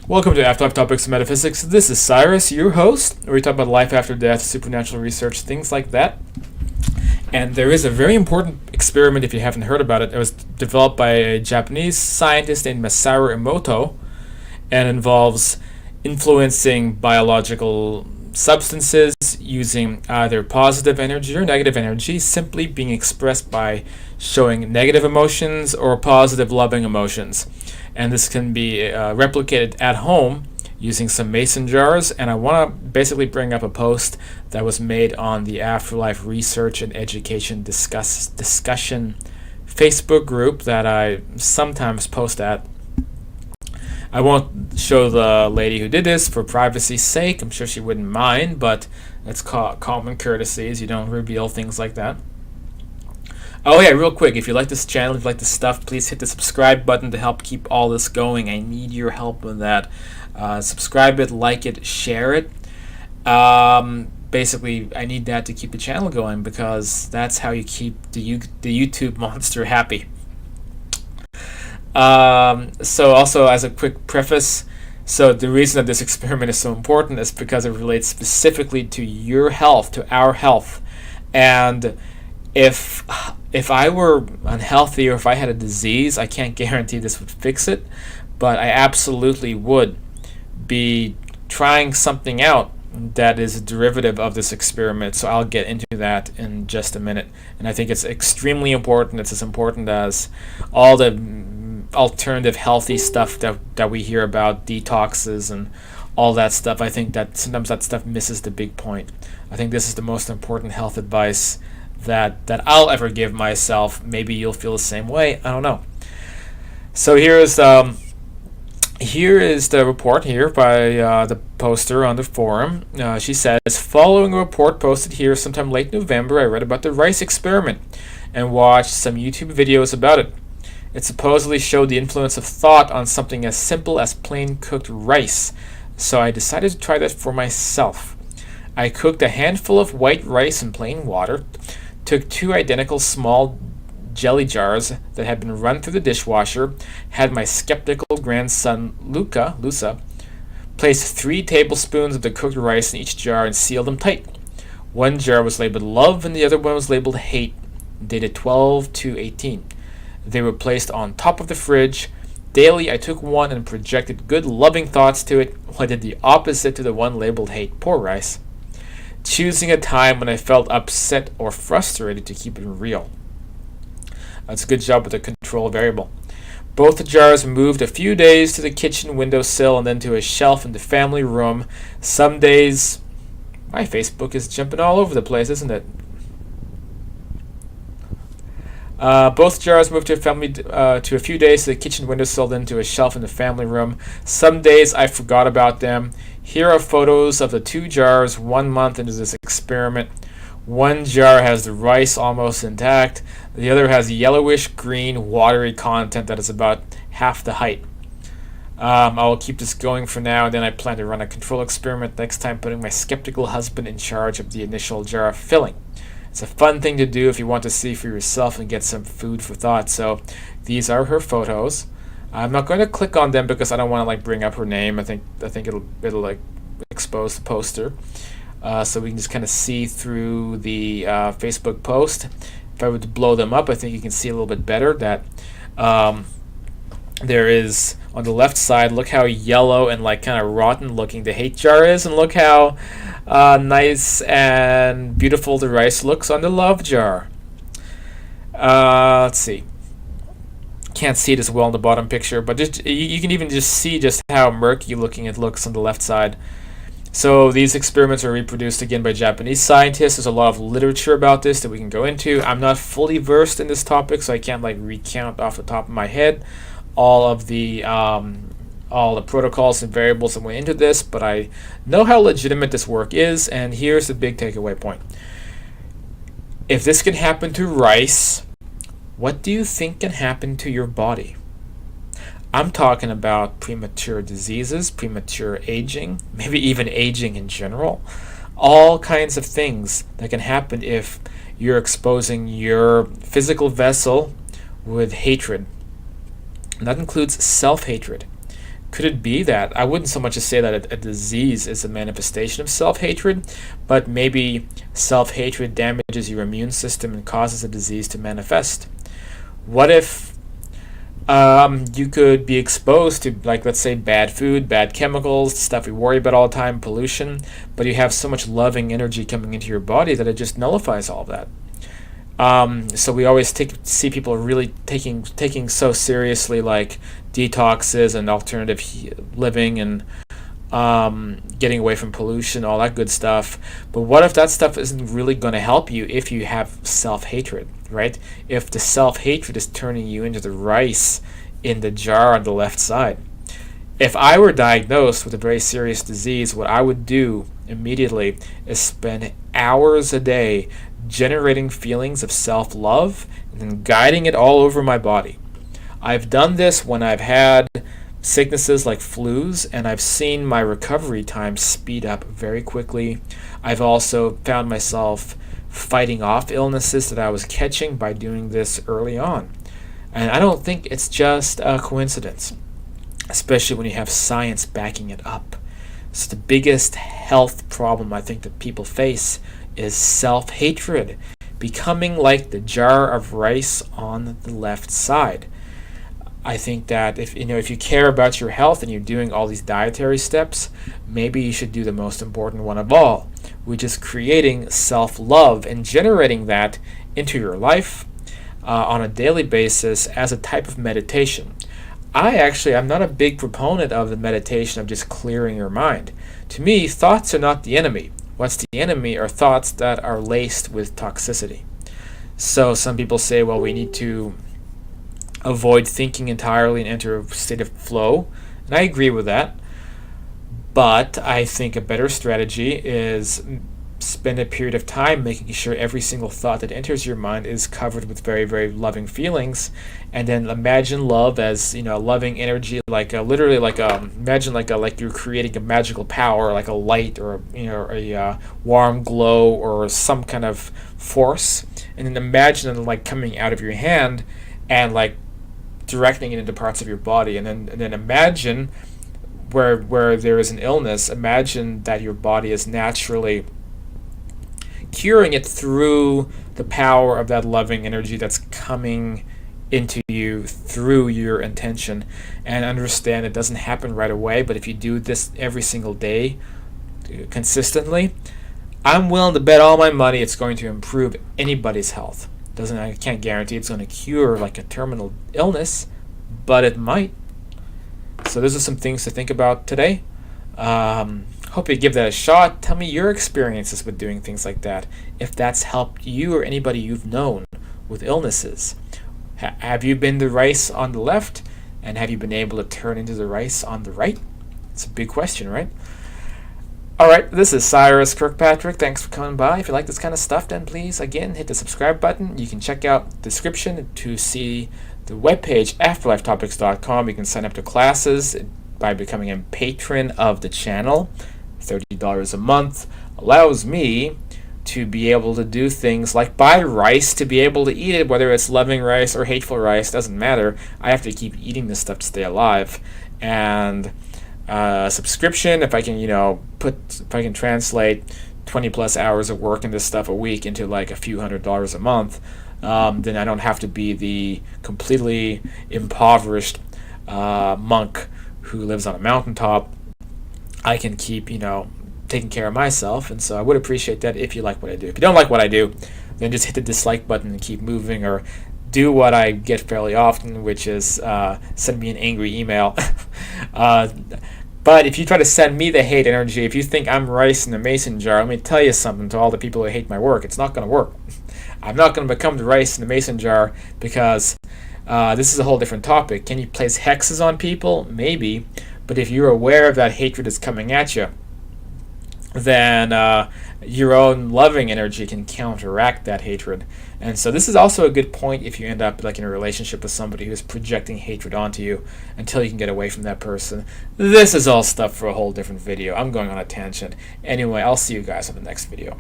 Welcome to Afterlife Topics and Metaphysics. This is Cyrus, your host, where we talk about life after death, supernatural research, things like that. And there is a very important experiment, if you haven't heard about it. It was developed by a Japanese scientist named Masaru Emoto and involves influencing biological substances using either positive energy or negative energy, simply being expressed by showing negative emotions or positive loving emotions. And this can be replicated at home using some mason jars. And I want to basically bring up a post that was made on the Afterlife Research and Education Discussion Facebook group that I sometimes post at. I won't show the lady who did this for privacy's sake. I'm sure she wouldn't mind, but it's common courtesies. You don't reveal things like that. Oh yeah, real quick, if you like this channel, if you like this stuff, please hit the subscribe button to help keep all this going. I need your help with that. Subscribe it, like it, share it. Basically, I need that to keep the channel going because that's how you keep the YouTube monster happy. So also, as a quick preface, so the reason that this experiment is so important is because it relates specifically to your health, to our health. And if I were unhealthy or if I had a disease, I can't guarantee this would fix it, but I absolutely would be trying something out that is a derivative of this experiment. So I'll get into that in just a minute. And I think it's extremely important. It's as important as all the alternative healthy stuff that we hear about, detoxes and all that stuff. I think that sometimes that stuff misses the big point. I think this is the most important health advice that I'll ever give myself. Maybe you'll feel the same way. I don't know. So here is the report here by the poster on the forum. She says, following a report posted here sometime late November, I read about the rice experiment and watched some YouTube videos about it. It supposedly showed the influence of thought on something as simple as plain cooked rice. So I decided to try that for myself. I cooked a handful of white rice in plain water, took 2 identical small jelly jars that had been run through the dishwasher, had my skeptical grandson Lusa, placed 3 tablespoons of the cooked rice in each jar and sealed them tight. One jar was labeled love and the other one was labeled hate, dated 12/2/18. They were placed on top of the fridge. Daily I took one and projected good loving thoughts to it, while I did the opposite to the one labeled hate, poor rice, choosing a time when I felt upset or frustrated to keep it real. That's a good job with the control variable. Both the jars moved a few days to the kitchen windowsill and then to a shelf in the family room. Some days, my Facebook is jumping all over the place, isn't it? Both jars moved to a few days to the kitchen windowsill, then to a shelf in the family room. Some days I forgot about them. Here are photos of the 2 jars 1 month into this experiment. One jar has the rice almost intact. The other has yellowish green watery content that is about half the height. I will keep this going for now, and then I plan to run a control experiment next time, putting my skeptical husband in charge of the initial jar of filling. It's a fun thing to do if you want to see for yourself and get some food for thought. So these are her photos. I'm not going to click on them because I don't want to bring up her name. I think it'll expose the poster. So we can just kind of see through the Facebook post. If I were to blow them up, I think you can see a little bit better that there is, on the left side, look how yellow and kind of rotten looking the hate jar is, and look how nice and beautiful the rice looks on the love jar. Let's see. Can't see it as well in the bottom picture, but you can even just see just how murky looking it looks on the left side. So these experiments are reproduced again by Japanese scientists. There's a lot of literature about this that we can go into. I'm not fully versed in this topic, so I can't recount off the top of my head all the protocols and variables that went into this, but I know how legitimate this work is, and here's the big takeaway point. If this can happen to rice, what do you think can happen to your body? I'm talking about premature diseases, premature aging, maybe even aging in general. All kinds of things that can happen if you're exposing your physical vessel with hatred. And that includes self-hatred, Could it be that I wouldn't so much as say that a disease is a manifestation of self-hatred, but maybe self-hatred damages your immune system and causes a disease to manifest? What if you could be exposed to, like, let's say, bad food, bad chemicals, stuff we worry about all the time, pollution, but you have so much loving energy coming into your body that it just nullifies all of that. So we always see people really taking so seriously, like detoxes and alternative living and getting away from pollution, all that good stuff. But what if that stuff isn't really going to help you if you have self-hatred, right? If the self-hatred is turning you into the rice in the jar on the left side. If I were diagnosed with a very serious disease, what I would do immediately is spend hours a day generating feelings of self-love and then guiding it all over my body. I've done this when I've had sicknesses like flus, and I've seen my recovery time speed up very quickly. I've also found myself fighting off illnesses that I was catching by doing this early on. And I don't think it's just a coincidence, especially when you have science backing it up. So the biggest health problem I think that people face is self-hatred, becoming like the jar of rice on the left side. I think that if you care about your health and you're doing all these dietary steps, maybe you should do the most important one of all, which is creating self-love and generating that into your life on a daily basis as a type of meditation. I'm not a big proponent of the meditation of just clearing your mind. To me, thoughts are not the enemy. What's the enemy are thoughts that are laced with toxicity. So some people say, well, we need to avoid thinking entirely and enter a state of flow. And I agree with that. But I think a better strategy is spend a period of time making sure every single thought that enters your mind is covered with very, very loving feelings, and then imagine love as loving energy, like imagine like you're creating a magical power, like a light or a warm glow or some kind of force, and then imagine it like coming out of your hand and like directing it into parts of your body, and then imagine where there is an illness, imagine that your body is naturally curing it through the power of that loving energy that's coming into you through your intention. And understand it doesn't happen right away, but if you do this every single day consistently, I'm willing to bet all my money it's going to improve anybody's health. I can't guarantee it's going to cure like a terminal illness, but it might. So those are some things to think about today. Hope you give that a shot. Tell me your experiences with doing things like that, if that's helped you or anybody you've known with illnesses. Have you been the rice on the left, and have you been able to turn into the rice on the right? It's a big question, right? Alright, this is Cyrus Kirkpatrick. Thanks for coming by. If you like this kind of stuff, then please, again, hit the subscribe button. You can check out the description to see the webpage, afterlifetopics.com. You can sign up to classes by becoming a patron of the channel. $30 a month allows me to be able to do things like buy rice to be able to eat it, whether it's loving rice or hateful rice, doesn't matter. I have to keep eating this stuff to stay alive. And subscription, if I can translate 20 plus hours of work in this stuff a week into like a few $100s a month, then I don't have to be the completely impoverished monk who lives on a mountaintop. I can keep, taking care of myself, and so I would appreciate that if you like what I do. If you don't like what I do, then just hit the dislike button and keep moving, or do what I get fairly often, which is send me an angry email. But if you try to send me the hate energy, if you think I'm rice in a mason jar, let me tell you something to all the people who hate my work. It's not going to work. I'm not going to become the rice in the mason jar, because this is a whole different topic. Can you place hexes on people? Maybe. But if you're aware of that hatred is coming at you, then your own loving energy can counteract that hatred. And so this is also a good point if you end up like in a relationship with somebody who's projecting hatred onto you, until you can get away from that person. This is all stuff for a whole different video. I'm going on a tangent. Anyway, I'll see you guys in the next video.